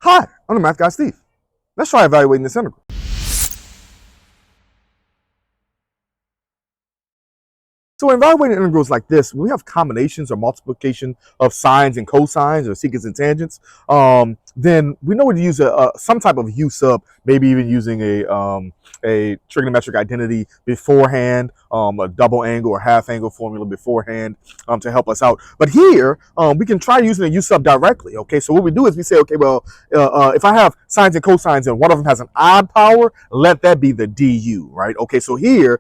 Hi, I'm the math guy, Steve. Let's try evaluating this integral. So in evaluating integrals like this, when we have combinations or multiplication of sines and cosines or secants and tangents, then we know to use some type of u sub, maybe even using a trigonometric identity beforehand, a double angle or half angle formula beforehand to help us out. But here, we can try using a u sub directly. Okay, so what we do is we say, okay, well, if I have sines and cosines and one of them has an odd power, let that be the du, right? Okay, so here,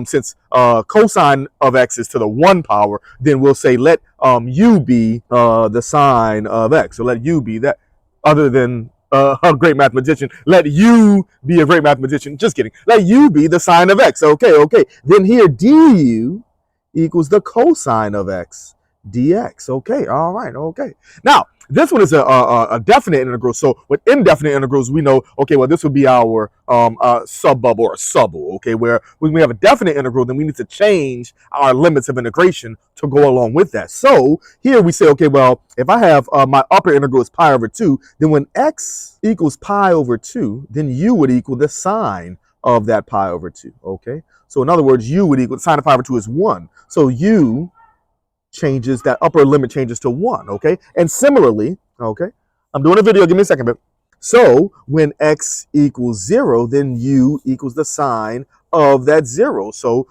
since cosine of x is to the 1 power, then we'll say let u be the sine of x. So let u be that, other than a great mathematician, let u be a great mathematician. Just kidding. Let u be the sine of x. Okay. Then here du equals the cosine of x dx. Okay, all right, okay. Now, this one is a definite integral. So with indefinite integrals, we know, okay, well, this would be our subbubble or subble, okay, where when we have a definite integral, then we need to change our limits of integration to go along with that. So here we say, okay, well, if I have my upper integral is pi over 2, then when x equals pi over 2, then u would equal the sine of that pi over 2, okay? So in other words, u would equal, sine of pi over 2 is 1. So u changes, that upper limit changes to 1, okay? And similarly, okay, I'm doing a video, give me a second, but so when x equals 0, then u equals the sine of that 0. So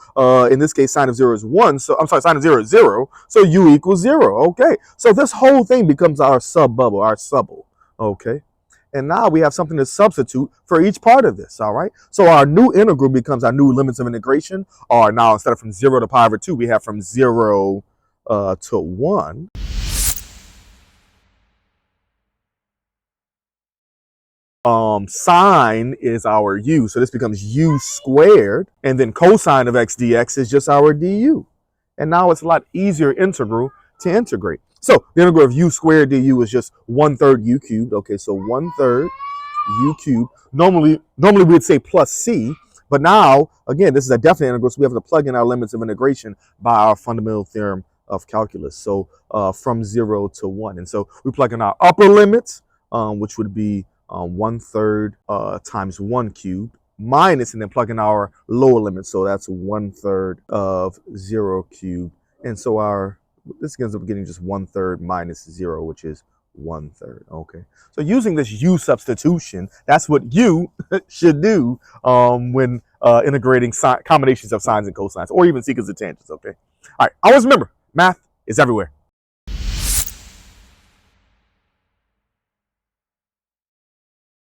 in this case, sine of 0 is 1. So I'm sorry, sine of 0 is 0. So u equals 0, okay? So this whole thing becomes our subbubble, our subble, okay? And now we have something to substitute for each part of this, all right? So our new integral becomes our new limits of integration, or now instead of from 0 to pi over 2, we have from 0 to 1. Sine is our u, so this becomes u squared, and then cosine of x dx is just our du. And now it's a lot easier integral to integrate. So the integral of u squared du is just 1/3 u cubed. Okay, so 1/3 u cubed. Normally we'd say plus c, but now, again, this is a definite integral, so we have to plug in our limits of integration by our fundamental theorem of calculus. So from 0 to 1. And so we plug in our upper limits, which would be 1/3 times 1 cubed, minus, and then plug in our lower limit. So that's 1/3 of 0 cubed. And so this ends up getting just 1/3 minus 0, which is 1/3. Okay. So using this u substitution, that's what you should do when integrating combinations of sines and cosines, or even secants and tangents. Okay. All right. Always remember, math is everywhere.